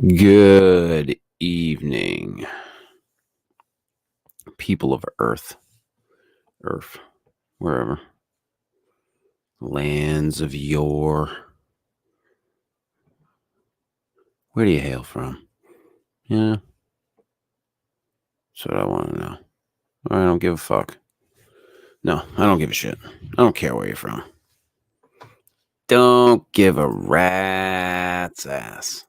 Good evening, people of Earth, wherever, lands of yore. Where do you hail from? Yeah, that's what I want to know. I don't give a fuck. No, I don't give a shit. I don't care where you're from. Don't give a rat's ass.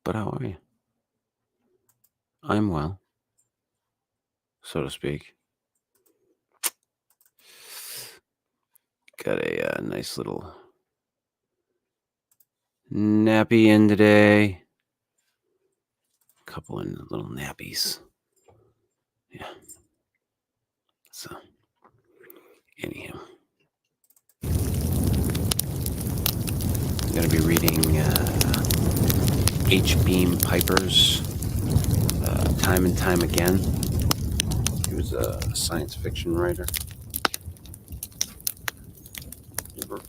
But how are you? I'm well, so to speak. Got a nice little nappy in today. A couple of little nappies. Yeah. So, anyhow. I'm going to be reading H. Beam Piper's Time and Time Again. He was a science fiction writer.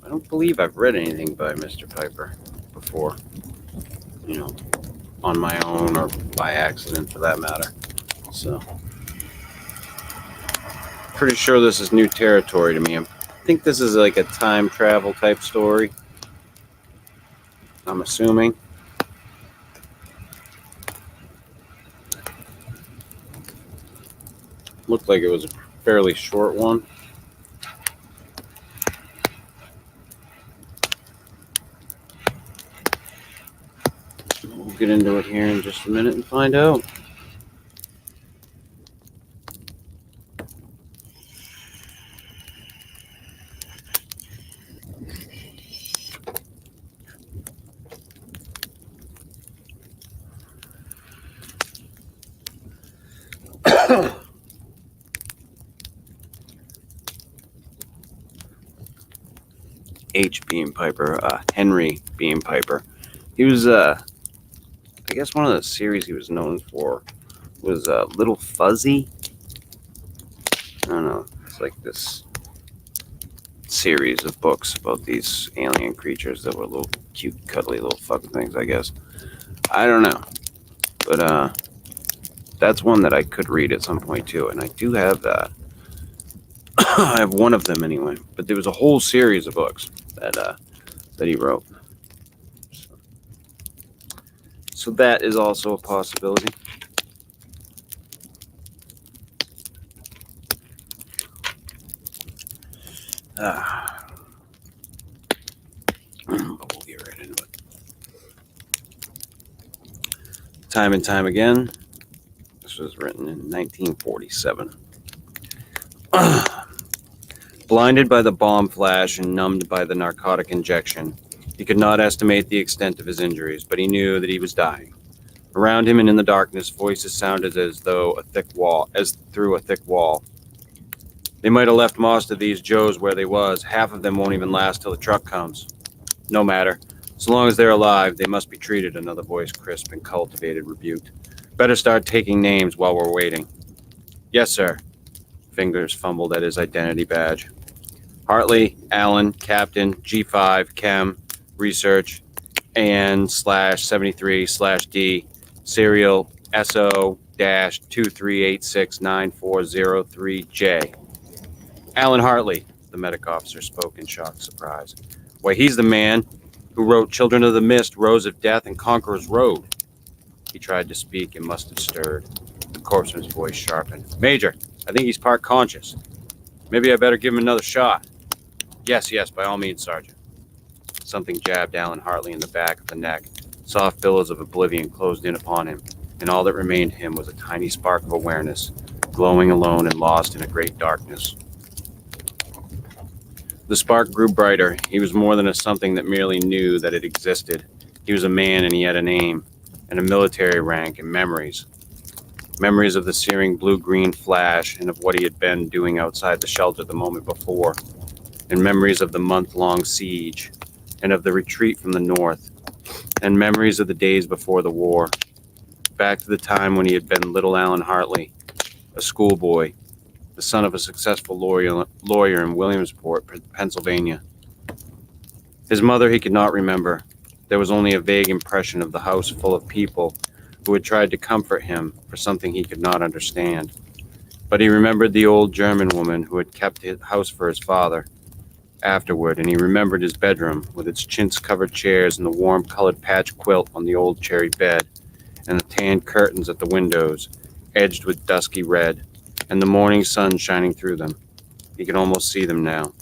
I don't believe I've read anything by Mr. Piper before, on my own or by accident for that matter. So, pretty sure this is new territory to me. I think this is like a time travel type story. I'm assuming. Looked like it was a fairly short one. We'll get into it here in just a minute and find out. H. Beam Piper, Henry Beam Piper. He was, I guess one of the series he was known for was Little Fuzzy. I don't know. It's like this series of books about these alien creatures that were little cute, cuddly little fucking things, I guess. I don't know. But that's one that I could read at some point too, and I do have that. I have one of them anyway, but there was a whole series of books that he wrote. So that is also a possibility. But we'll get right into it. Time and Time Again. This was written in 1947. Blinded by the bomb flash and numbed by the narcotic injection, he could not estimate the extent of his injuries, but he knew that he was dying. Around him and in the darkness, voices sounded as through a thick wall. They might have left most of these Joes where they was. Half of them won't even last till the truck comes. No matter. So long as they're alive, they must be treated, another voice, crisp and cultivated, rebuked. Better start taking names while we're waiting. Yes, sir. Fingers fumbled at his identity badge. Hartley, Allen, Captain, G5, Chem, Research, AN/73/D, serial SO-23869403J. Alan Hartley, the medic officer spoke in shocked surprise. Why, he's the man who wrote Children of the Mist, Rose of Death, and Conqueror's Road. He tried to speak and must have stirred. The corpsman's voice sharpened. Major, I think he's part conscious. Maybe I better give him another shot. Yes, by all means, Sergeant. Something jabbed Alan Hartley in the back of the neck. Soft billows of oblivion closed in upon him, and all that remained to him was a tiny spark of awareness, glowing alone and lost in a great darkness. The spark grew brighter. He was more than a something that merely knew that it existed. He was a man, and he had a name, and a military rank, and memories. Memories of the searing blue-green flash, and of what he had been doing outside the shelter the moment before, and memories of the month-long siege, and of the retreat from the north, and memories of the days before the war. Back to the time when he had been little Alan Hartley, a schoolboy, the son of a successful lawyer in Williamsport, Pennsylvania. His mother he could not remember. There was only a vague impression of the house full of people who had tried to comfort him for something he could not understand. But he remembered the old German woman who had kept his house for his father afterward, and he remembered his bedroom with its chintz-covered chairs and the warm-colored patch quilt on the old cherry bed, and the tan curtains at the windows, edged with dusky red, and the morning sun shining through them. He could almost see them now.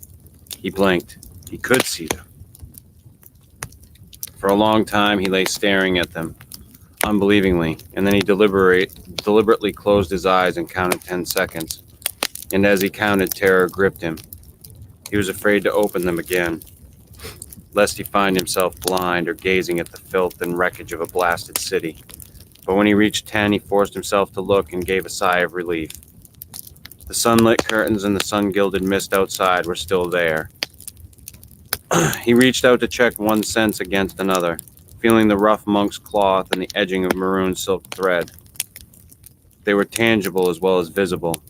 He blinked. He could see them. For a long time he lay staring at them, unbelievingly, and then he deliberately closed his eyes and counted 10 seconds. And as he counted, terror gripped him. He was afraid to open them again, lest he find himself blind or gazing at the filth and wreckage of a blasted city. But when he reached 10, he forced himself to look and gave a sigh of relief. The sunlit curtains and the sun-gilded mist outside were still there. He reached out to check one sense against another, feeling the rough monk's cloth and the edging of maroon silk thread. They were tangible as well as visible.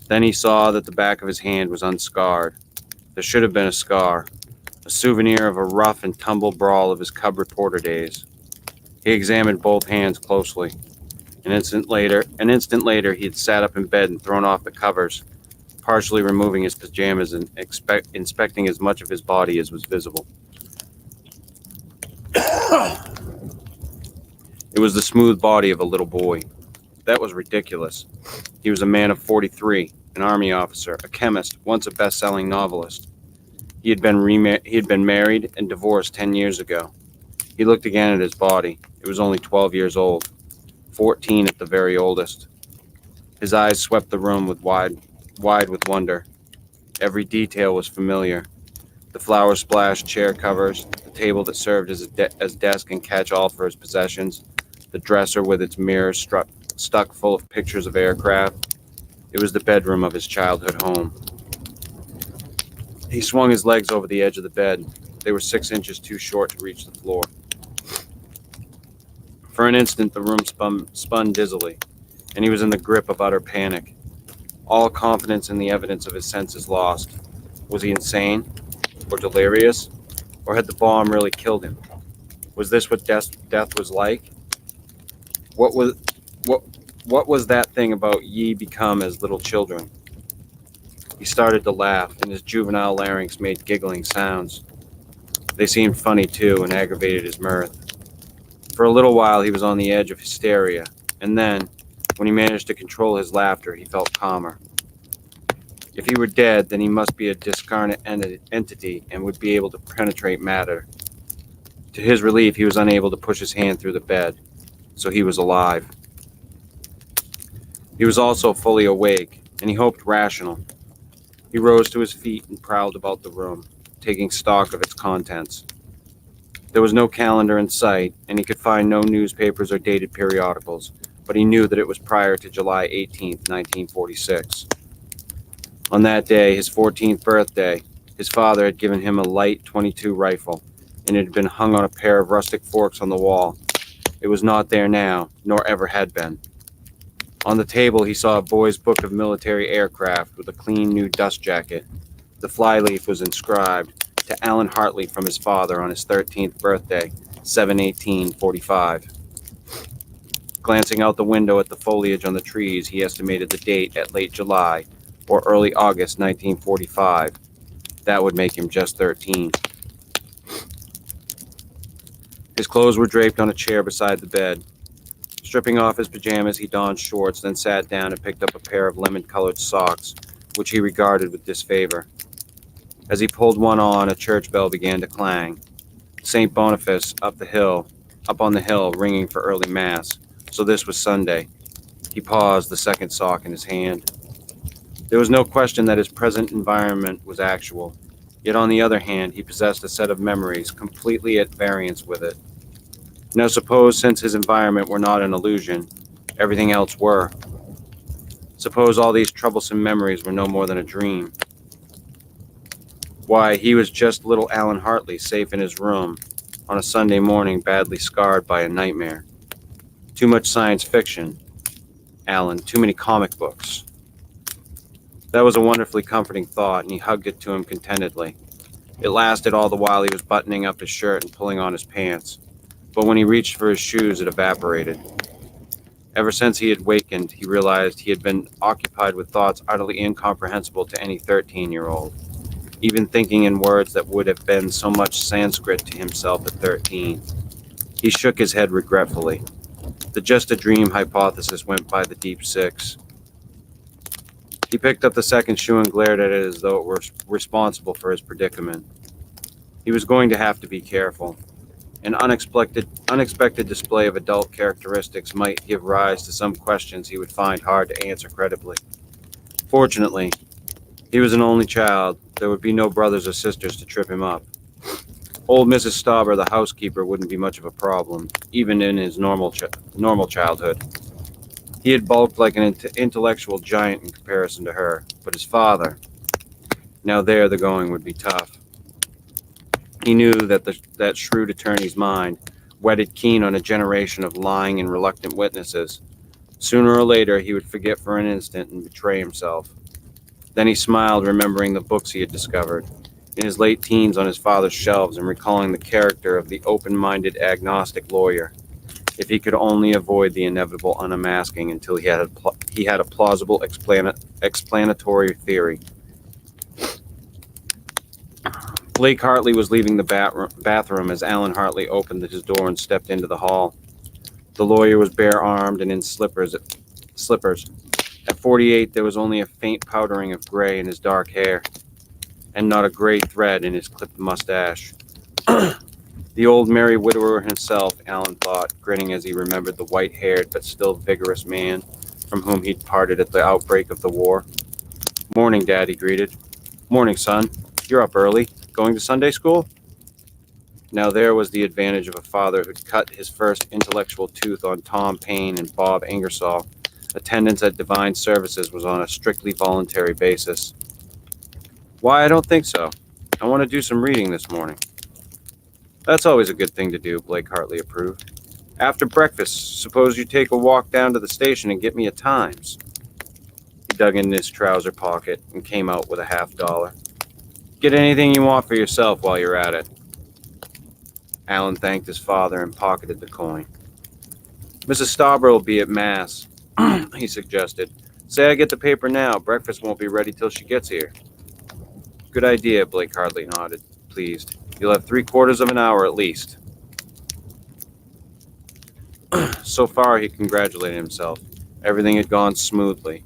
Then he saw that the back of his hand was unscarred. There should have been a scar, a souvenir of a rough and tumble brawl of his cub reporter days. He examined both hands closely. An instant later, he had sat up in bed and thrown off the covers, partially removing his pajamas and inspecting as much of his body as was visible. It was the smooth body of a little boy. That was ridiculous. He was a man of 43, an army officer, a chemist, once a best-selling novelist. He had been married and divorced 10 years ago. He looked again at his body. It was only 12 years old, 14 at the very oldest. His eyes swept the room wide with wonder. Every detail was familiar. The flower-splashed chair covers, the table that served as desk and catch-all for his possessions, the dresser with its mirrors stuck full of pictures of aircraft. It was the bedroom of his childhood home. He swung his legs over the edge of the bed. They were 6 inches too short to reach the floor. For an instant, the room spun dizzily, and he was in the grip of utter panic. All confidence in the evidence of his senses lost. Was he insane? Or delirious? Or had the bomb really killed him? Was this what death was like? What was that thing about ye become as little children? He started to laugh, and his juvenile larynx made giggling sounds. They seemed funny, too, and aggravated his mirth. For a little while, he was on the edge of hysteria, and then, when he managed to control his laughter, he felt calmer. If he were dead, then he must be a discarnate entity and would be able to penetrate matter. To his relief, he was unable to push his hand through the bed, so he was alive. He was also fully awake, and he hoped rational. He rose to his feet and prowled about the room, taking stock of its contents. There was no calendar in sight, and he could find no newspapers or dated periodicals, but he knew that it was prior to July 18th, 1946. On that day, his 14th birthday, his father had given him a light .22 rifle, and it had been hung on a pair of rustic forks on the wall. It was not there now, nor ever had been. On the table, he saw a boy's book of military aircraft with a clean new dust jacket. The flyleaf was inscribed, "To Alan Hartley from his father on his 13th birthday, 7/18/45. Glancing out the window at the foliage on the trees, he estimated the date at late July or early August 1945. That would make him just 13. His clothes were draped on a chair beside the bed. Stripping off his pajamas, he donned shorts, then sat down and picked up a pair of lemon-colored socks, which he regarded with disfavor. As he pulled one on, a church bell began to clang. St. Boniface up on the hill, ringing for early mass. So this was Sunday. He paused, the second sock in his hand. There was no question that his present environment was actual. Yet on the other hand, he possessed a set of memories completely at variance with it. Now suppose, since his environment were not an illusion, everything else were. Suppose all these troublesome memories were no more than a dream. Why, he was just little Alan Hartley, safe in his room, on a Sunday morning badly scarred by a nightmare. Too much science fiction. Alan, too many comic books. That was a wonderfully comforting thought, and he hugged it to him contentedly. It lasted all the while he was buttoning up his shirt and pulling on his pants, but when he reached for his shoes, it evaporated. Ever since he had wakened, he realized he had been occupied with thoughts utterly incomprehensible to any 13-year-old, even thinking in words that would have been so much Sanskrit to himself at 13. He shook his head regretfully. The just a dream hypothesis went by the deep six. He picked up the second shoe and glared at it as though it were responsible for his predicament. He was going to have to be careful. An unexpected display of adult characteristics might give rise to some questions he would find hard to answer credibly. Fortunately, he was an only child. There would be no brothers or sisters to trip him up. Old Mrs. Stauber, the housekeeper, wouldn't be much of a problem, even in his normal childhood. He had bulked like an intellectual giant in comparison to her, but his father, now there the going would be tough. He knew that that shrewd attorney's mind, whetted keen on a generation of lying and reluctant witnesses, sooner or later he would forget for an instant and betray himself. Then he smiled, remembering the books he had discovered in his late teens on his father's shelves and recalling the character of the open-minded agnostic lawyer. If he could only avoid the inevitable unmasking until he had a plausible explanatory theory. Blake Hartley was leaving the bathroom as Alan Hartley opened his door and stepped into the hall. The lawyer was bare-armed and in slippers. At 48, there was only a faint powdering of gray in his dark hair, and not a gray thread in his clipped mustache. The old merry widower himself, Alan thought, grinning as he remembered the white-haired but still vigorous man from whom he'd parted at the outbreak of the war. "Morning, Dad," he greeted. "Morning, son. You're up early. Going to Sunday school?" Now there was the advantage of a father who'd cut his first intellectual tooth on Tom Paine and Bob Ingersoll. Attendance at divine services was on a strictly voluntary basis. "Why, I don't think so. I want to do some reading this morning." "That's always a good thing to do," Blake Hartley approved. "After breakfast, suppose you take a walk down to the station and get me a Times." He dug in his trouser pocket and came out with a $50. "Get anything you want for yourself while you're at it." Alan thanked his father and pocketed the coin. "Mrs. Stauber will be at Mass," he suggested. "Say I get the paper now. Breakfast won't be ready till she gets here." "Good idea," Blake Hartley nodded, pleased. "You'll have 3/4 of an hour at least." So far, he congratulated himself. Everything had gone smoothly.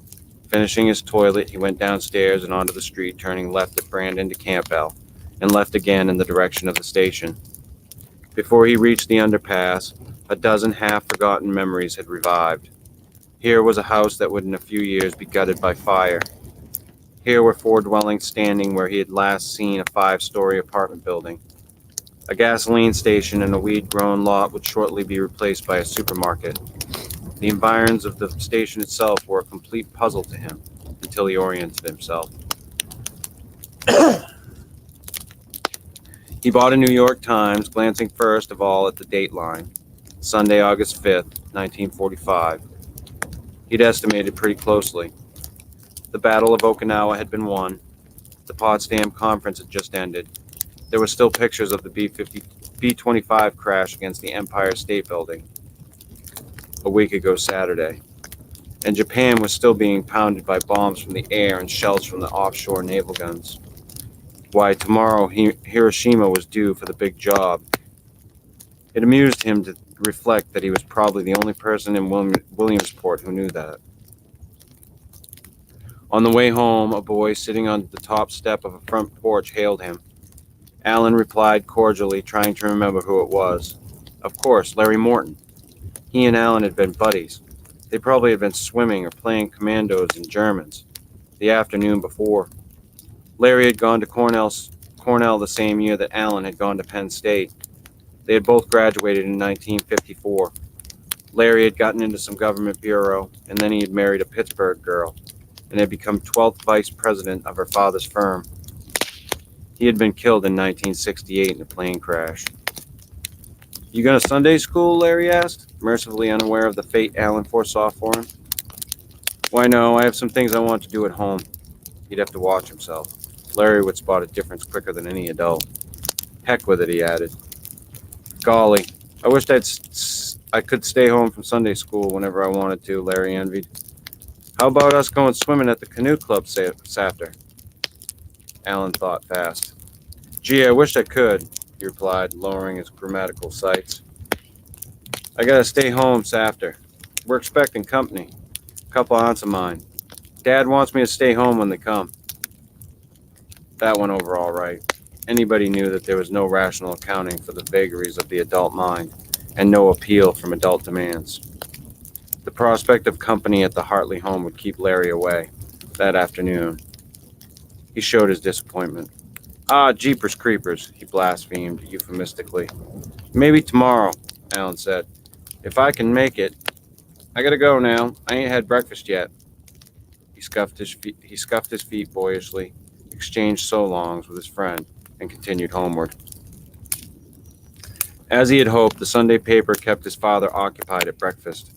Finishing his toilet, he went downstairs and onto the street, turning left at Brandon to Campbell, and left again in the direction of the station. Before he reached the underpass, a dozen half-forgotten memories had revived. Here was a house that would in a few years be gutted by fire. Here were 4 dwellings standing where he had last seen a 5-story apartment building. A gasoline station and a weed-grown lot would shortly be replaced by a supermarket. The environs of the station itself were a complete puzzle to him until he oriented himself. He bought a New York Times, glancing first of all at the dateline, Sunday, August 5th, 1945. He'd estimated pretty closely. The Battle of Okinawa had been won. The Potsdam Conference had just ended. There were still pictures of the B-25 crash against the Empire State Building a week ago Saturday. And Japan was still being pounded by bombs from the air and shells from the offshore naval guns. Why, tomorrow Hiroshima was due for the big job. It amused him to reflect that he was probably the only person in Williamsport who knew that. On the way home, a boy sitting on the top step of a front porch hailed him. Alan replied cordially, trying to remember who it was. Of course, Larry Morton. He and Alan had been buddies. They probably had been swimming or playing commandos in Germans the afternoon before. Larry had gone to Cornell the same year that Alan had gone to Penn State. They had both graduated in 1954. Larry had gotten into some government bureau, and then he had married a Pittsburgh girl, and had become 12th vice president of her father's firm. He had been killed in 1968 in a plane crash. "You going to Sunday school?" Larry asked, mercifully unaware of the fate Alan foresaw for him. "Why, no, I have some things I want to do at home." He'd have to watch himself. Larry would spot a difference quicker than any adult. Heck with it, he added. Golly, I wished I could stay home from Sunday school whenever I wanted to, Larry envied. How about us going swimming at the canoe club Safter? Alan thought fast. Gee, I wish I could, he replied, lowering his grammatical sights. I gotta stay home, Safter. We're expecting company. A couple aunts of mine. Dad wants me to stay home when they come. That went over all right. Anybody knew that there was no rational accounting for the vagaries of the adult mind, and no appeal from adult demands. The prospect of company at the Hartley home would keep Larry away that afternoon. He showed his disappointment. Ah, jeepers creepers, he blasphemed euphemistically. Maybe tomorrow, Alan said. If I can make it. I gotta go now. I ain't had breakfast yet. He scuffed his feet boyishly, exchanged so longs with his friend, and continued homeward. As he had hoped, the Sunday paper kept his father occupied at breakfast,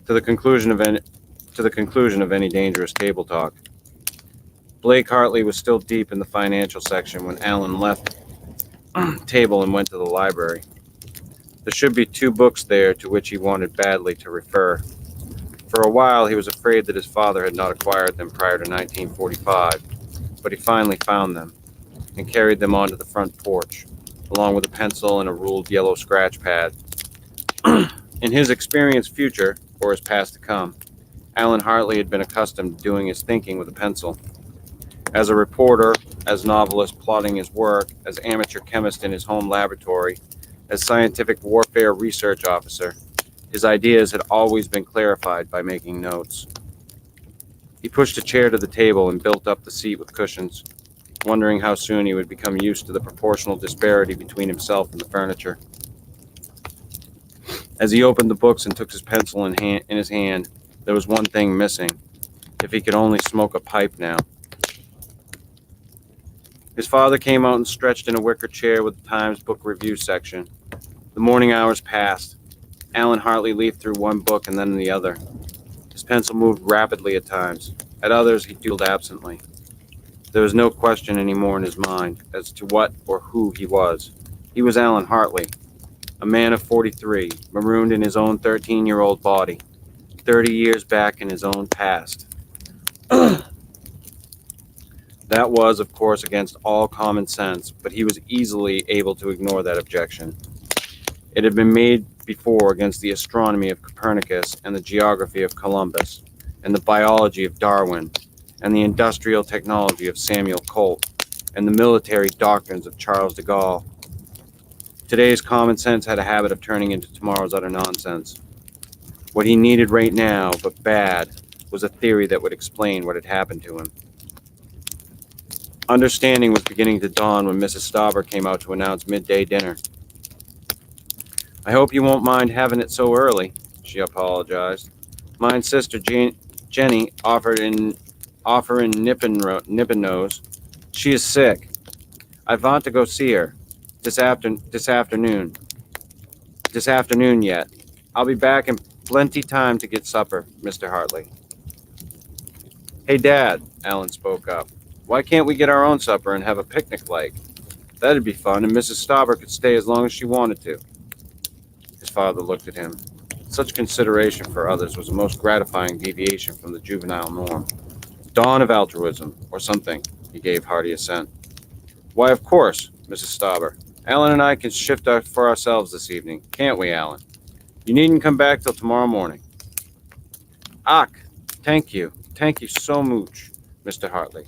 to the conclusion of any dangerous table talk. Blake Hartley was still deep in the financial section when Alan left the table and went to the library. There should be 2 books there to which he wanted badly to refer. For a while, he was afraid that his father had not acquired them prior to 1945, but he finally found them and carried them onto the front porch, along with a pencil and a ruled yellow scratch pad. In his experienced future, or his past to come, Alan Hartley had been accustomed to doing his thinking with a pencil. As a reporter, as novelist plotting his work, as amateur chemist in his home laboratory, as scientific warfare research officer, his ideas had always been clarified by making notes. He pushed a chair to the table and built up the seat with cushions, wondering how soon he would become used to the proportional disparity between himself and the furniture. As he opened the books and took his pencil in his hand, there was one thing missing. If he could only smoke a pipe now. His father came out and stretched in a wicker chair with the Times book review section. The morning hours passed. Alan Hartley leafed through one book and then the other. His pencil moved rapidly at times. At others, he doodled absently. There was no question anymore in his mind as to what or who he was. He was Alan Hartley, a man of 43, marooned in his own 13-year-old body, 30 years back in his own past. That was, of course, against all common sense, but he was easily able to ignore that objection. It had been made before against the astronomy of Copernicus and the geography of Columbus, and the biology of Darwin, and the industrial technology of Samuel Colt, and the military doctrines of Charles de Gaulle. Today's common sense had a habit of turning into tomorrow's utter nonsense. What he needed right now, but bad, was a theory that would explain what had happened to him. Understanding was beginning to dawn when Mrs. Stauber came out to announce midday dinner. I hope you won't mind having it so early, she apologized. Mine sister Jenny offering Nippon-nose. She is sick. I want to go see her this afternoon. This afternoon yet. I'll be back in plenty time to get supper, Mr. Hartley. Hey, Dad, Alan spoke up. Why can't we get our own supper and have a picnic like? That'd be fun, and Mrs. Stauber could stay as long as she wanted to. His father looked at him. Such consideration for others was a most gratifying deviation from the juvenile norm. Dawn of altruism, or something, he gave hearty assent. Why, of course, Mrs. Stauber. Alan and I can shift for ourselves this evening, can't we, Alan? You needn't come back till tomorrow morning. Ach, thank you so much, Mr. Hartley.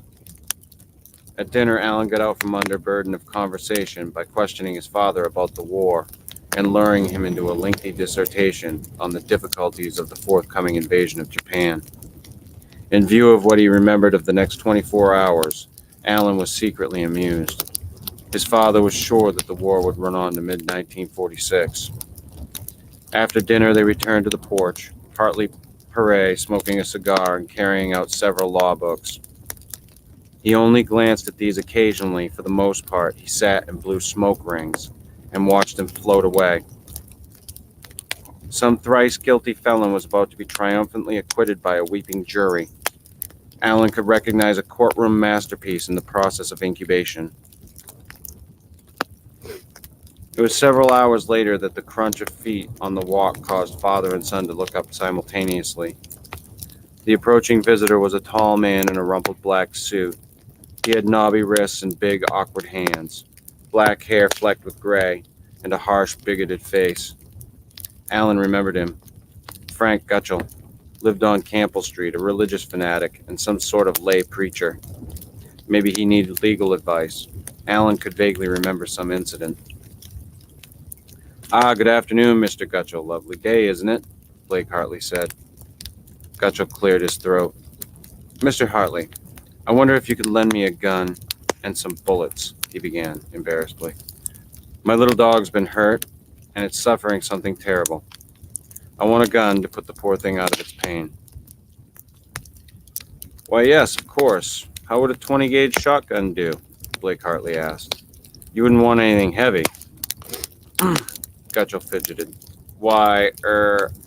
At dinner, Alan got out from under burden of conversation by questioning his father about the war and luring him into a lengthy dissertation on the difficulties of the forthcoming invasion of Japan. In view of what he remembered of the next 24 hours, Alan was secretly amused. His father was sure that the war would run on to mid-1946. After dinner, they returned to the porch, Hartley Perret smoking a cigar and carrying out several law books. He only glanced at these occasionally. For the most part, he sat and blew smoke rings and watched them float away. Some thrice guilty felon was about to be triumphantly acquitted by a weeping jury. Alan could recognize a courtroom masterpiece in the process of incubation. It was several hours later that the crunch of feet on the walk caused father and son to look up simultaneously. The approaching visitor was a tall man in a rumpled black suit. He had knobby wrists and big, awkward hands, black hair flecked with gray, and a harsh, bigoted face. Alan remembered him. Frank Gutchell, lived on Campbell Street, a religious fanatic and some sort of lay preacher. Maybe he needed legal advice. Alan could vaguely remember some incident. "Ah, good afternoon, Mr. Gutchell. Lovely day, isn't it?" Blake Hartley said. Gutchell cleared his throat. "Mr. Hartley, I wonder if you could lend me a gun and some bullets," he began, embarrassedly. "My little dog's been hurt, and it's suffering something terrible. I want a gun to put the poor thing out of its pain." "Why, yes, of course. How would a 20-gauge shotgun do?" Blake Hartley asked. "You wouldn't want anything heavy." Gutchell fidgeted. "Why,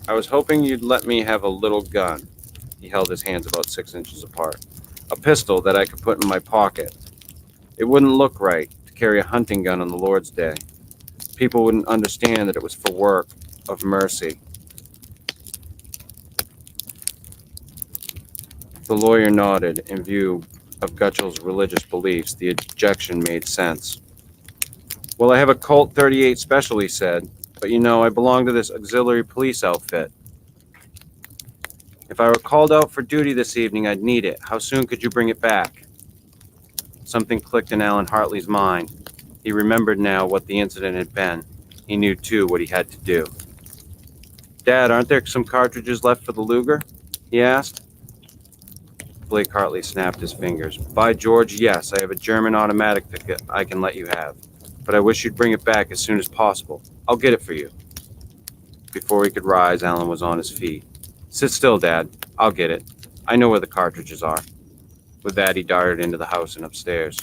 I was hoping you'd let me have a little gun." He held his hands about 6 inches apart. "A pistol that I could put in my pocket. It wouldn't look right to carry a hunting gun on the Lord's Day. People wouldn't understand that it was for work of mercy." The lawyer nodded. In view of Gutchell's religious beliefs, the objection made sense. "Well, I have a Colt 38 special," he said, "but you know, I belong to this auxiliary police outfit. If I were called out for duty this evening, I'd need it. How soon could you bring it back?" Something clicked in Alan Hartley's mind. He remembered now what the incident had been. He knew, too, what he had to do. "Dad, aren't there some cartridges left for the Luger?" he asked. Blake Hartley snapped his fingers. "By George, yes, I have a German automatic that I can let you have. But I wish you'd bring it back as soon as possible. I'll get it for you." Before he could rise, Alan was on his feet. "Sit still, Dad. I'll get it. I know where the cartridges are." With that, he darted into the house and upstairs.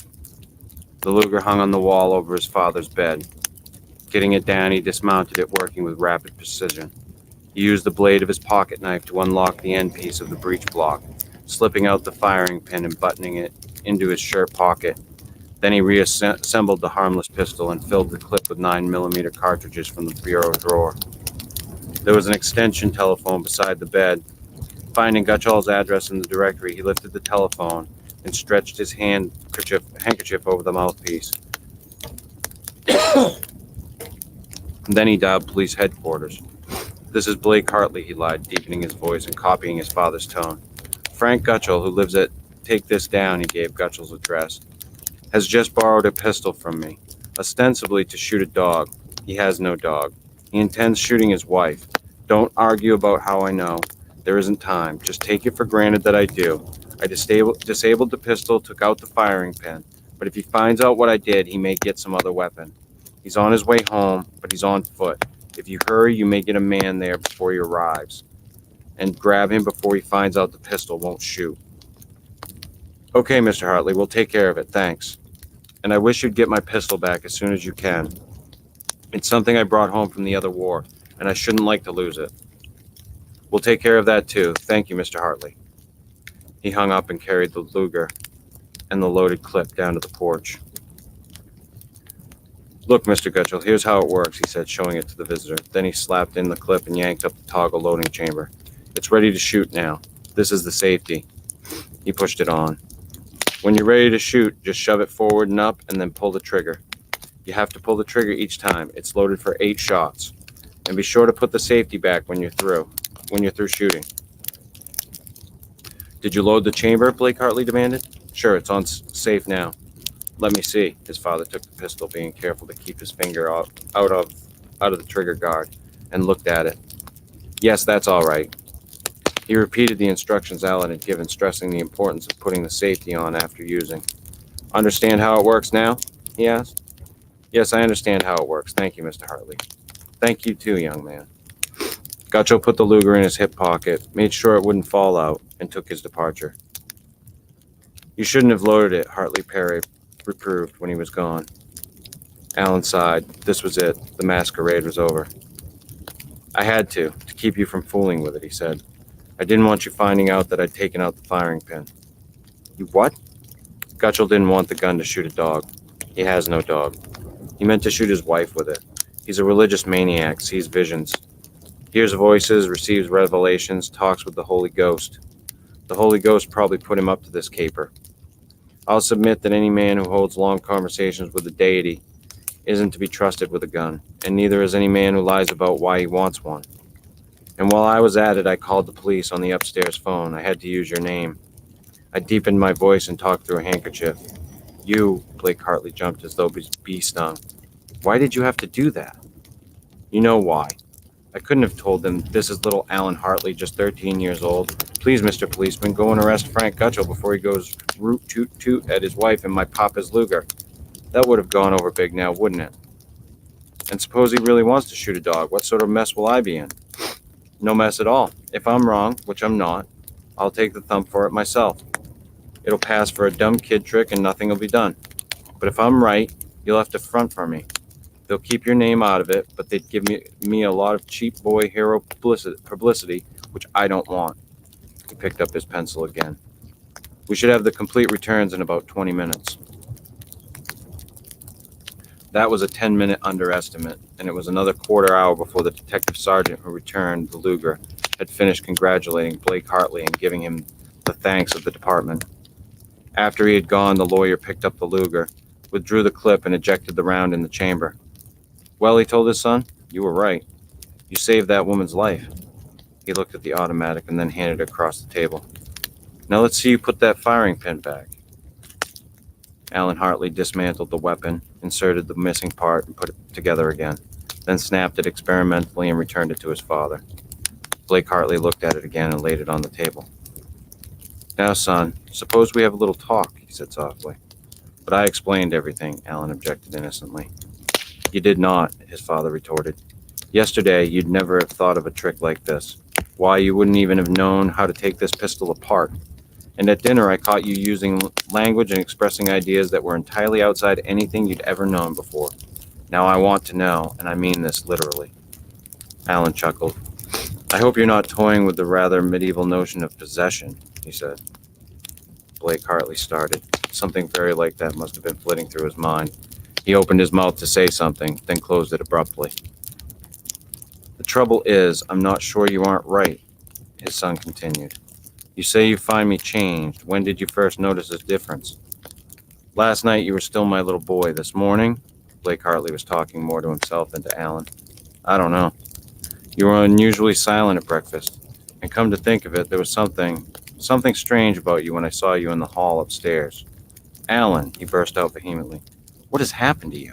The Luger hung on the wall over his father's bed. Getting it down, he dismounted it, working with rapid precision. He used the blade of his pocket knife to unlock the end piece of the breech block, slipping out the firing pin and buttoning it into his shirt pocket. Then he reassembled the harmless pistol and filled the clip with 9mm cartridges from the bureau drawer. There was an extension telephone beside the bed. Finding Gutchell's address in the directory, he lifted the telephone and stretched his handkerchief over the mouthpiece. Then he dialed police headquarters. "This is Blake Hartley," he lied, deepening his voice and copying his father's tone. "Frank Gutchell, who lives at Take This Down," he gave Gutchell's address, "has just borrowed a pistol from me, ostensibly to shoot a dog. He has no dog. He intends shooting his wife. Don't argue about how I know. There isn't time. Just take it for granted that I do. I disabled the pistol, took out the firing pin. But if he finds out what I did, he may get some other weapon. He's on his way home, but he's on foot. If you hurry, you may get a man there before he arrives. And grab him before he finds out the pistol won't shoot." "Okay, Mr. Hartley, we'll take care of it, thanks. And I wish you'd get my pistol back as soon as you can. It's something I brought home from the other war, and I shouldn't like to lose it." "We'll take care of that too. Thank you, Mr. Hartley." He hung up and carried the Luger and the loaded clip down to the porch. "Look, Mr. Gutchell, here's how it works," he said, showing it to the visitor. Then he slapped in the clip and yanked up the toggle loading chamber. "It's ready to shoot now. This is the safety." He pushed it on. "When you're ready to shoot, just shove it forward and up and then pull the trigger. You have to pull the trigger each time. It's loaded for 8 shots. And be sure to put the safety back when you're through shooting." "Did you load the chamber?" Blake Hartley demanded. "Sure, it's on safe now." "Let me see." His father took the pistol, being careful to keep his finger out of the trigger guard, and looked at it. "Yes, that's all right." He repeated the instructions Alan had given, stressing the importance of putting the safety on after using. "Understand how it works now?" he asked. "Yes, I understand how it works. Thank you, Mr. Hartley." "Thank you too, young man." Gutchell put the Luger in his hip pocket, made sure it wouldn't fall out, and took his departure. "You shouldn't have loaded it," Hartley Perry reproved when he was gone. Alan sighed. This was it. The masquerade was over. "I had to keep you from fooling with it," he said. "I didn't want you finding out that I'd taken out the firing pin." You what? Gutchell didn't want the gun to shoot a dog. He has no dog. He meant to shoot his wife with it. He's a religious maniac, sees visions, hears voices, receives revelations, talks with the Holy Ghost. The Holy Ghost probably put him up to this caper. I'll submit that any man who holds long conversations with the deity isn't to be trusted with a gun, and neither is any man who lies about why he wants one. And while I was at it, I called the police on the upstairs phone. I had to use your name. I deepened my voice and talked through a handkerchief. You, Blake Hartley jumped as though bee stung. Why did you have to do that? You know why. I couldn't have told them, this is little Alan Hartley, just 13 years old. Please, Mr. Policeman, go and arrest Frank Gutchell before he goes root toot toot at his wife and my papa's Luger. That would have gone over big now, wouldn't it? And suppose he really wants to shoot a dog, what sort of mess will I be in? No mess at all. If I'm wrong, which I'm not, I'll take the thump for it myself. It'll pass for a dumb kid trick and nothing will be done. But if I'm right, you'll have to front for me. They'll keep your name out of it, but they'd give me a lot of cheap boy hero publicity, which I don't want. He picked up his pencil again. We should have the complete returns in about 20 minutes. That was a 10-minute underestimate, and it was another quarter hour before the detective sergeant who returned the Luger had finished congratulating Blake Hartley and giving him the thanks of the department. After he had gone, the lawyer picked up the Luger, withdrew the clip, and ejected the round in the chamber. Well, he told his son, you were right. You saved that woman's life. He looked at the automatic and then handed it across the table. Now let's see you put that firing pin back. Alan Hartley dismantled the weapon, inserted the missing part, and put it together again, then snapped it experimentally and returned it to his father. Blake Hartley looked at it again and laid it on the table. Now, son, suppose we have a little talk, he said softly. But I explained everything, Alan objected innocently. You did not, his father retorted. Yesterday, you'd never have thought of a trick like this. Why, you wouldn't even have known how to take this pistol apart. And at dinner, I caught you using language and expressing ideas that were entirely outside anything you'd ever known before. Now I want to know, and I mean this literally. Alan chuckled. I hope you're not toying with the rather medieval notion of possession, he said. Blake Hartley started. Something very like that must have been flitting through his mind. He opened his mouth to say something, then closed it abruptly. The trouble is, I'm not sure you aren't right, his son continued. You say you find me changed. When did you first notice this difference? Last night you were still my little boy. This morning, Blake Hartley was talking more to himself than to Alan. I don't know. You were unusually silent at breakfast. And come to think of it, there was something strange about you when I saw you in the hall upstairs. Alan, he burst out vehemently. What has happened to you?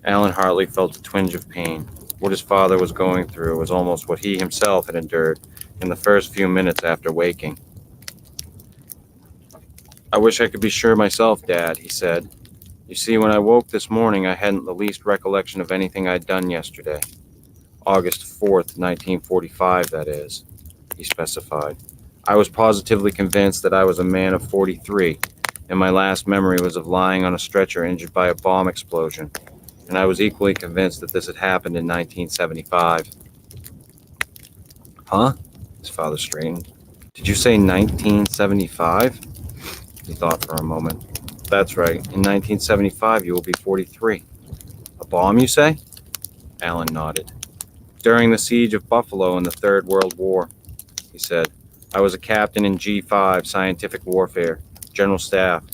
Alan Hartley felt a twinge of pain. What his father was going through was almost what he himself had endured in the first few minutes after waking. I wish I could be sure myself, Dad, he said. You see, when I woke this morning, I hadn't the least recollection of anything I'd done yesterday. August 4th, 1945, that is, he specified. I was positively convinced that I was a man of 43, and my last memory was of lying on a stretcher injured by a bomb explosion, and I was equally convinced that this had happened in 1975. Huh? His father straightened. Did you say 1975? He thought for a moment. That's right. In 1975, you will be 43. A bomb, you say? Alan nodded. During the siege of Buffalo in the Third World War, he said, I was a captain in G5, Scientific Warfare, General Staff.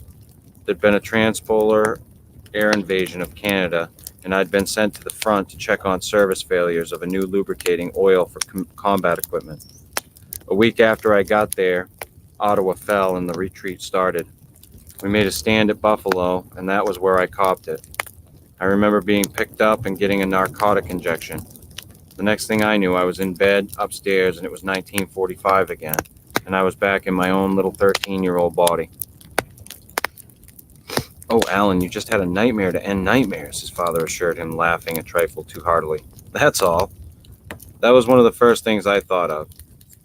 There'd been a transpolar air invasion of Canada, and I'd been sent to the front to check on service failures of a new lubricating oil for combat equipment. A week after I got there, Ottawa fell and the retreat started. We made a stand at Buffalo, and that was where I copped it. I remember being picked up and getting a narcotic injection. The next thing I knew, I was in bed upstairs, and it was 1945 again, and I was back in my own little 13-year-old body. Oh, Alan, you just had a nightmare to end nightmares, his father assured him, laughing a trifle too heartily. That's all. That was one of the first things I thought of.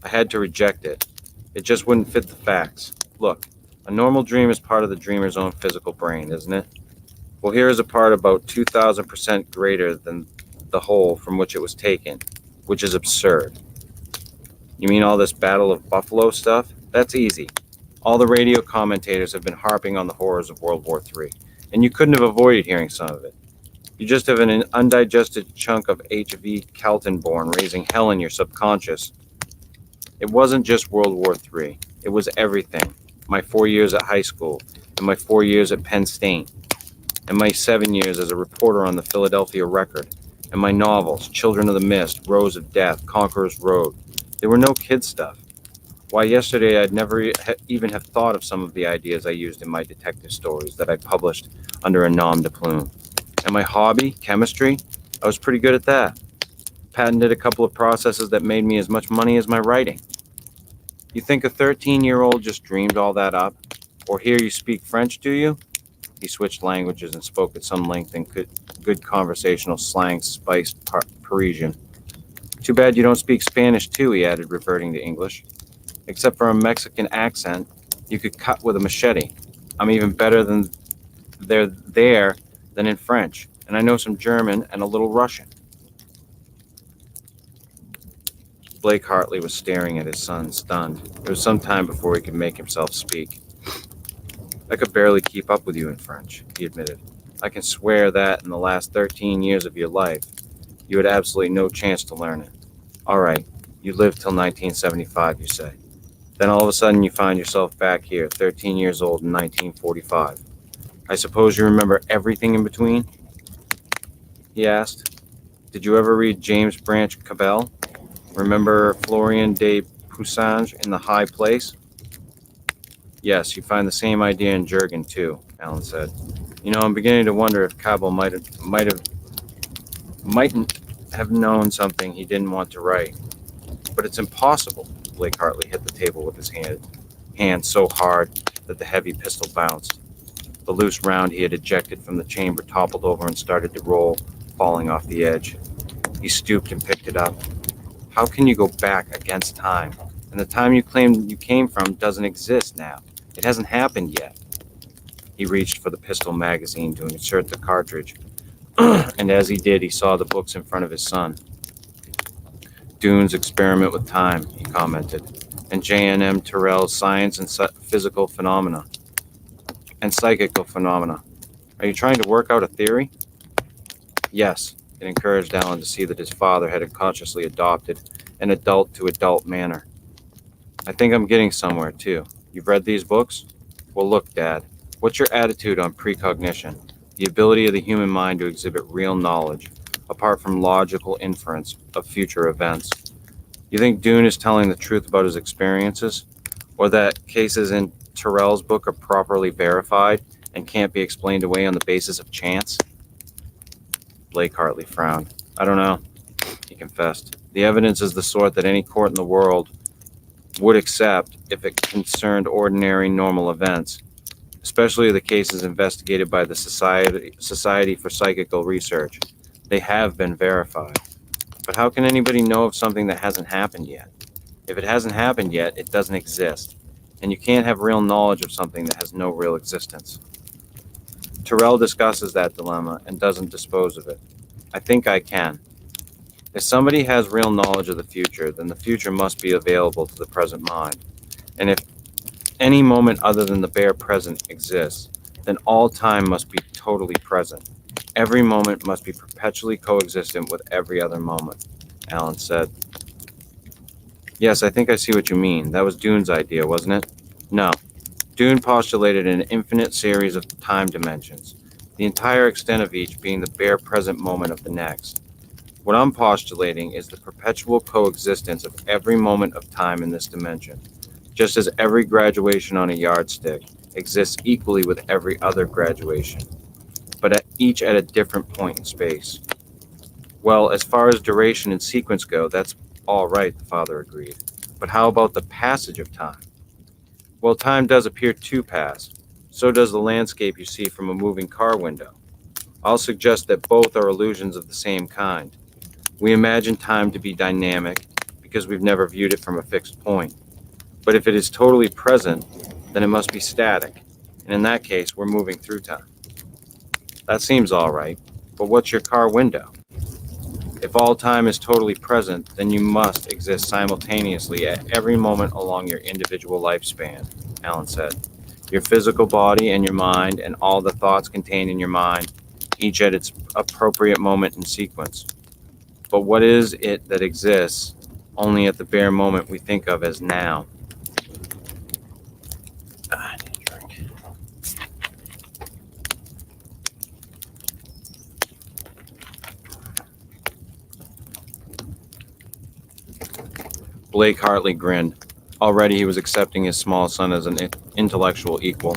I had to reject it. It just wouldn't fit the facts. Look, a normal dream is part of the dreamer's own physical brain, isn't it? Well, here is a part about 2,000% greater than the whole from which it was taken, which is absurd. You mean all this Battle of Buffalo stuff? That's easy. All the radio commentators have been harping on the horrors of World War III, and you couldn't have avoided hearing some of it. You just have an undigested chunk of H.V. Kelton-born raising hell in your subconscious. It wasn't just World War III. It was everything. My 4 years at high school, and my 4 years at Penn State, and my 7 years as a reporter on the Philadelphia Record, and my novels, Children of the Mist, Rose of Death, Conqueror's Road. They were no kid stuff. Why, yesterday I'd never even have thought of some of the ideas I used in my detective stories that I published under a nom de plume. And my hobby, chemistry, I was pretty good at that. Patented a couple of processes that made me as much money as my writing. You think a 13-year-old just dreamed all that up? Or hear you speak French, do you? He switched languages and spoke at some length in good conversational slang, spiced Parisian. Too bad you don't speak Spanish, too, he added, reverting to English. Except for a Mexican accent, you could cut with a machete. I'm even better than there than in French, and I know some German and a little Russian. Blake Hartley was staring at his son, stunned. It was some time before he could make himself speak. I could barely keep up with you in French, he admitted. I can swear that in the last 13 years of your life, you had absolutely no chance to learn it. All right, you lived till 1975, you say. Then all of a sudden you find yourself back here, 13 years old in 1945. I suppose you remember everything in between? He asked. Did you ever read James Branch Cabell? Remember Florian de Pusange in The High Place? Yes, you find the same idea in Jurgen too, Alan said. You know, I'm beginning to wonder if Cabell mightn't have known something he didn't want to write. But it's impossible. Blake Hartley hit the table with his hand so hard that the heavy pistol bounced. The loose round he had ejected from the chamber toppled over and started to roll, falling off the edge. He stooped and picked it up. How can you go back against time? And the time you claimed you came from doesn't exist now. It hasn't happened yet. He reached for the pistol magazine to insert the cartridge, and as he did, he saw the books in front of his son. Dune's Experiment with Time, he commented, and J.N.M. Terrell's Science and Physical Phenomena and Psychical Phenomena. Are you trying to work out a theory? Yes. It encouraged Alan to see that his father had unconsciously adopted an adult-to-adult manner. I think I'm getting somewhere, too. You've read these books? Well, look, Dad, what's your attitude on precognition, the ability of the human mind to exhibit real knowledge, apart from logical inference of future events? You think Dune is telling the truth about his experiences? Or that cases in Terrell's book are properly verified and can't be explained away on the basis of chance? Blake Hartley frowned. I don't know, he confessed. The evidence is the sort that any court in the world would accept if it concerned ordinary, normal events, especially the cases investigated by the Society for Psychical Research. They have been verified. But how can anybody know of something that hasn't happened yet? If it hasn't happened yet, it doesn't exist. And you can't have real knowledge of something that has no real existence. Terrell discusses that dilemma and doesn't dispose of it. I think I can. If somebody has real knowledge of the future, then the future must be available to the present mind. And if any moment other than the bare present exists, then all time must be totally present. Every moment must be perpetually coexistent with every other moment, Alan said. Yes, I think I see what you mean. That was Dune's idea, wasn't it? No. Dune postulated an infinite series of time dimensions, the entire extent of each being the bare present moment of the next. What I'm postulating is the perpetual coexistence of every moment of time in this dimension, just as every graduation on a yardstick exists equally with every other graduation, but each at a different point in space. Well, as far as duration and sequence go, that's all right, the father agreed. But how about the passage of time? Well, time does appear to pass. So does the landscape you see from a moving car window. I'll suggest that both are illusions of the same kind. We imagine time to be dynamic because we've never viewed it from a fixed point. But if it is totally present, then it must be static. And in that case, we're moving through time. That seems all right. But what's your car window? If all time is totally present, then you must exist simultaneously at every moment along your individual lifespan, Alan said. Your physical body and your mind and all the thoughts contained in your mind, each at its appropriate moment and sequence. But what is it that exists only at the bare moment we think of as now? I need a drink. Blake Hartley grinned. Already he was accepting his small son as an intellectual equal.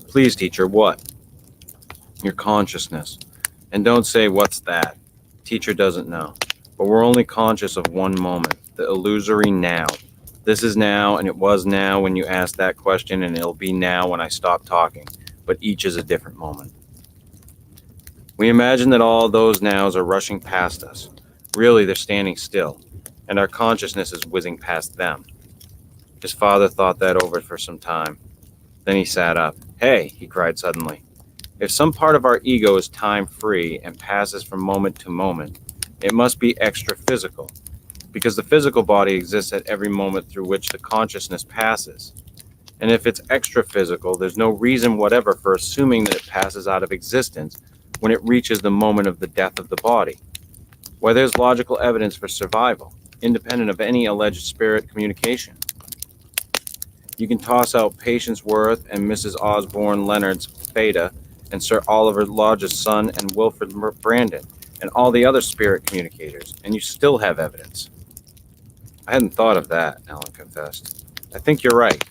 Please, teacher, what? Your consciousness. And don't say, what's that? Teacher doesn't know. But we're only conscious of one moment, the illusory now. This is now, and it was now when you asked that question, and it'll be now when I stop talking. But each is a different moment. We imagine that all those nows are rushing past us. Really, they're standing still, and our consciousness is whizzing past them. His father thought that over for some time. Then he sat up. Hey, he cried suddenly. If some part of our ego is time-free and passes from moment to moment, it must be extra-physical, because the physical body exists at every moment through which the consciousness passes. And if it's extra-physical, there's no reason whatever for assuming that it passes out of existence when it reaches the moment of the death of the body. Why, there's logical evidence for survival, independent of any alleged spirit communication. You can toss out Patience Worth and Mrs. Osborne Leonard's Theta and Sir Oliver Lodge's son and Wilfred Brandon and all the other spirit communicators, and you still have evidence. I hadn't thought of that, Alan confessed. I think you're right.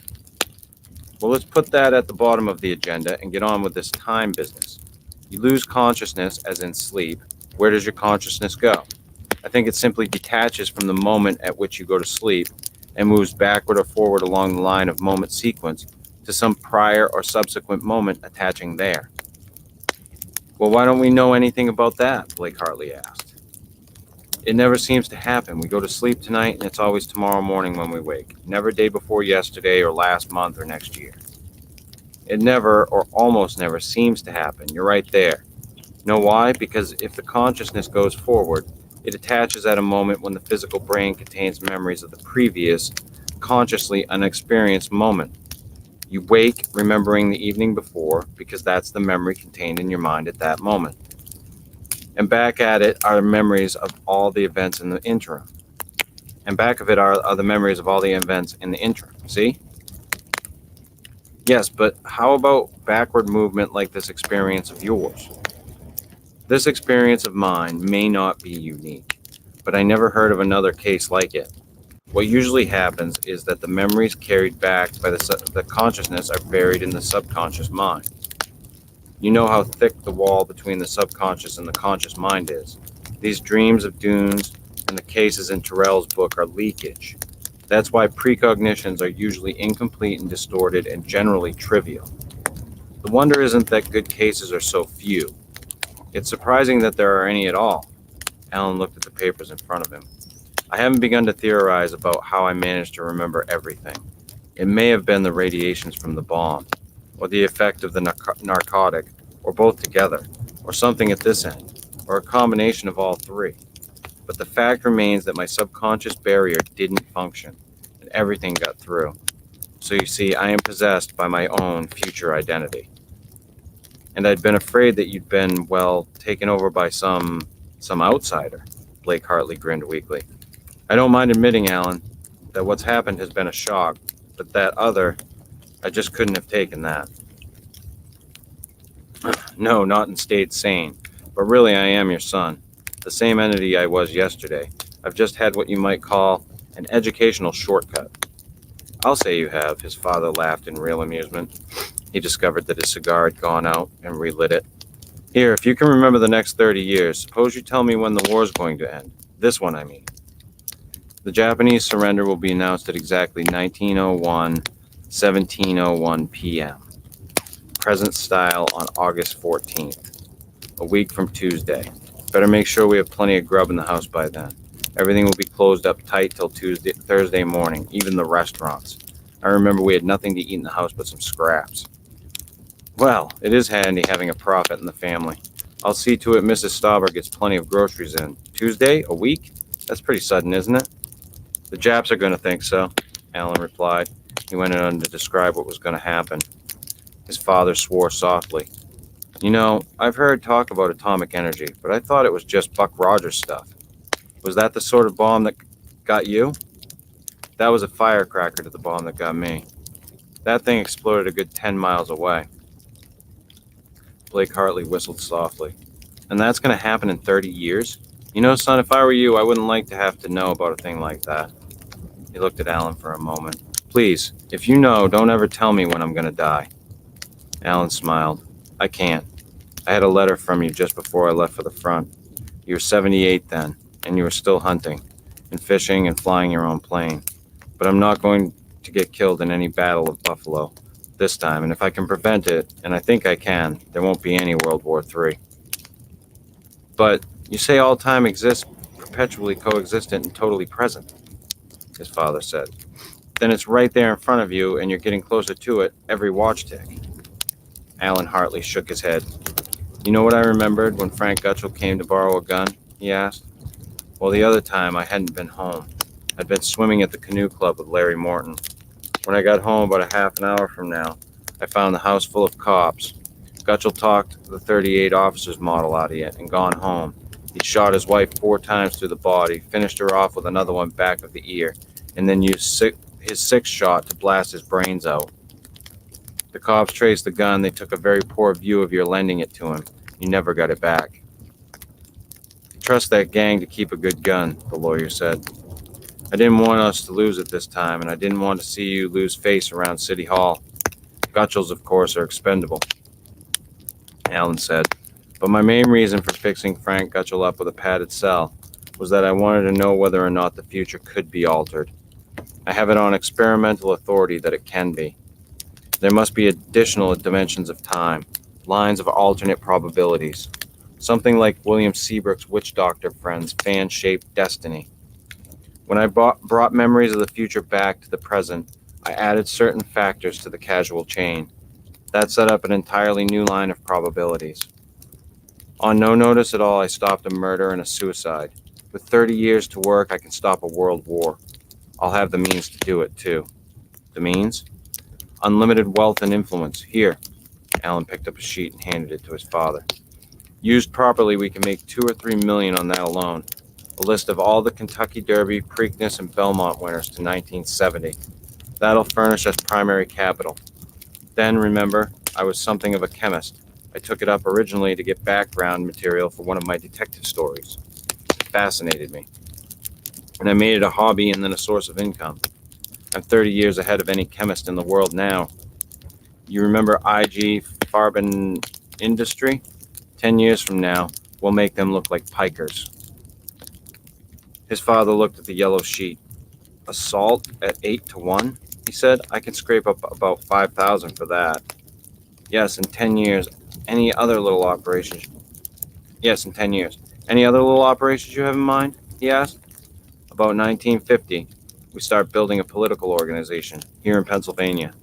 Well, let's put that at the bottom of the agenda and get on with this time business. You lose consciousness, as in sleep. Where does your consciousness go? I think it simply detaches from the moment at which you go to sleep and moves backward or forward along the line of moment sequence to some prior or subsequent moment attaching there. Well, why don't we know anything about that? Blake Hartley asked. It never seems to happen. We go to sleep tonight and it's always tomorrow morning when we wake. Never day before yesterday or last month or next year. It never or almost never seems to happen. You're right there. Know why? Because if the consciousness goes forward, it attaches at a moment when the physical brain contains memories of the previous, consciously unexperienced moment. You wake remembering the evening before because that's the memory contained in your mind at that moment. And back at it are memories of all the events in the interim. And back of it are the memories of all the events in the interim. See? Yes, but how about backward movement like this experience of yours? This experience of mine may not be unique, but I never heard of another case like it. What usually happens is that the memories carried back by the consciousness are buried in the subconscious mind. You know how thick the wall between the subconscious and the conscious mind is. These dreams of dunes and the cases in Terrell's book are leakage. That's why precognitions are usually incomplete and distorted and generally trivial. The wonder isn't that good cases are so few. It's surprising that there are any at all. Alan looked at the papers in front of him. I haven't begun to theorize about how I managed to remember everything. It may have been the radiations from the bomb, or the effect of the narcotic, or both together, or something at this end, or a combination of all three. But the fact remains that my subconscious barrier didn't function, and everything got through. So you see, I am possessed by my own future identity. And I'd been afraid that you'd been, well, taken over by some outsider. Blake Hartley grinned weakly. I don't mind admitting, Alan, that what's happened has been a shock, but that other, I just couldn't have taken that. No, not in state sane, but really I am your son, the same entity I was yesterday. I've just had what you might call an educational shortcut. I'll say you have, his father laughed in real amusement. He discovered that his cigar had gone out and relit it. Here, if you can remember the next 30 years, suppose you tell me when the war's going to end. This one, I mean. The Japanese surrender will be announced at exactly 17:01 p.m. Present style on August 14th, a week from Tuesday. Better make sure we have plenty of grub in the house by then. Everything will be closed up tight till Thursday morning, even the restaurants. I remember we had nothing to eat in the house but some scraps. Well, it is handy having a prophet in the family. I'll see to it Mrs. Stauber gets plenty of groceries in. Tuesday? A week? That's pretty sudden, isn't it? The Japs are going to think so, Alan replied. He went on to describe what was going to happen. His father swore softly. You know, I've heard talk about atomic energy, but I thought it was just Buck Rogers stuff. Was that the sort of bomb that got you? That was a firecracker to the bomb that got me. That thing exploded a good 10 miles away. Blake Hartley whistled softly. And that's going to happen in 30 years? You know, son, if I were you, I wouldn't like to have to know about a thing like that. He looked at Alan for a moment. Please, if you know, don't ever tell me when I'm going to die. Alan smiled. I can't. I had a letter from you just before I left for the front. You were 78 then, and you were still hunting, and fishing and flying your own plane. But I'm not going to get killed in any battle of Buffalo this time, and if I can prevent it, and I think I can, there won't be any World War III. But you say all time exists perpetually coexistent and totally present, his father said. Then it's right there in front of you, and you're getting closer to it every watch tick. Alan Hartley shook his head. You know what I remembered when Frank Gutchell came to borrow a gun? He asked. Well, the other time I hadn't been home. I'd been swimming at the canoe club with Larry Morton. When I got home about a half an hour from now, I found the house full of cops. Gutchell talked the 38 officers model out of it and gone home. He'd shot his wife 4 times through the body, finished her off with another one back of the ear, and then used his 6th shot to blast his brains out. The cops traced the gun. They took a very poor view of your lending it to him. You never got it back. Trust that gang to keep a good gun, the lawyer said. I didn't want us to lose it this time, and I didn't want to see you lose face around City Hall. Gutchells, of course, are expendable, Alan said. But my main reason for fixing Frank Gutchell up with a padded cell was that I wanted to know whether or not the future could be altered. I have it on experimental authority that it can be. There must be additional dimensions of time, lines of alternate probabilities, something like William Seabrook's witch doctor friend's fan-shaped destiny. When I brought memories of the future back to the present, I added certain factors to the causal chain. That set up an entirely new line of probabilities. On no notice at all, I stopped a murder and a suicide. With 30 years to work, I can stop a world war. I'll have the means to do it, too. The means? Unlimited wealth and influence. Here. Alan picked up a sheet and handed it to his father. Used properly, we can make 2 or 3 million on that alone. A list of all the Kentucky Derby, Preakness, and Belmont winners to 1970. That'll furnish us primary capital. Then, remember, I was something of a chemist. I took it up originally to get background material for one of my detective stories. It fascinated me. And I made it a hobby and then a source of income. I'm 30 years ahead of any chemist in the world now. You remember IG Farben Industry? 10 years from now, we'll make them look like pikers. His father looked at the yellow sheet. Assault at 8 to 1, he said. I can scrape up about 5,000 for that. Yes, in 10 years. Any other little operations? Yes, in 10 years. Any other little operations you have in mind? He asked. About 1950, we start building a political organization here in Pennsylvania.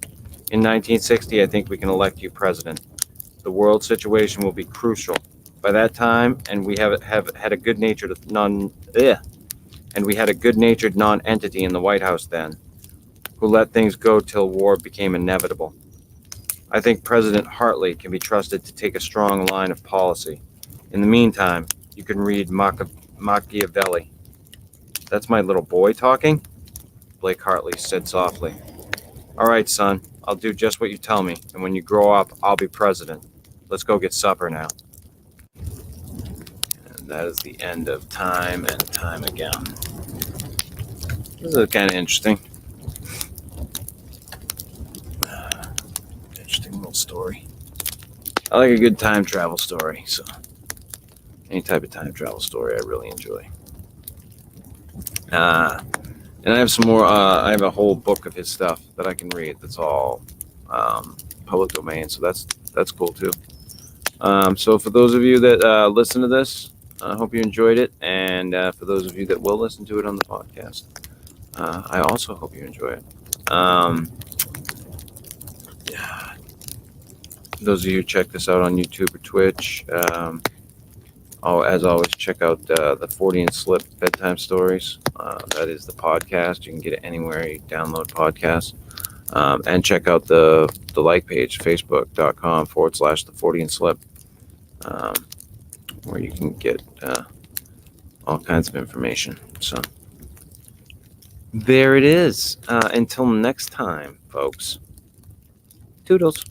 In 1960, I think we can elect you president. The world situation will be crucial. By that time, and we have had a good-natured non-entity in the White House then, who let things go till war became inevitable. I think President Hartley can be trusted to take a strong line of policy. In the meantime, you can read Machiavelli. That's my little boy talking? Blake Hartley said softly. All right, son, I'll do just what you tell me, and when you grow up, I'll be president. Let's go get supper now. And that is the end of Time and Time Again. This is kind of interesting. Interesting little story. I like a good time travel story, so any type of time travel story I really enjoy. And I have some more, I have a whole book of his stuff that I can read that's all public domain, so that's cool too. So for those of you that listen to this, I hope you enjoyed it, and for those of you that will listen to it on the podcast, I also hope you enjoy it. Those of you who check this out on YouTube or Twitch, As always, check out the Fortean Slip Bedtime Stories. That is the podcast. You can get it anywhere you download podcasts. And check out the like page, facebook.com/the Fortean Slip, where you can get all kinds of information. So there it is. Until next time, folks. Toodles.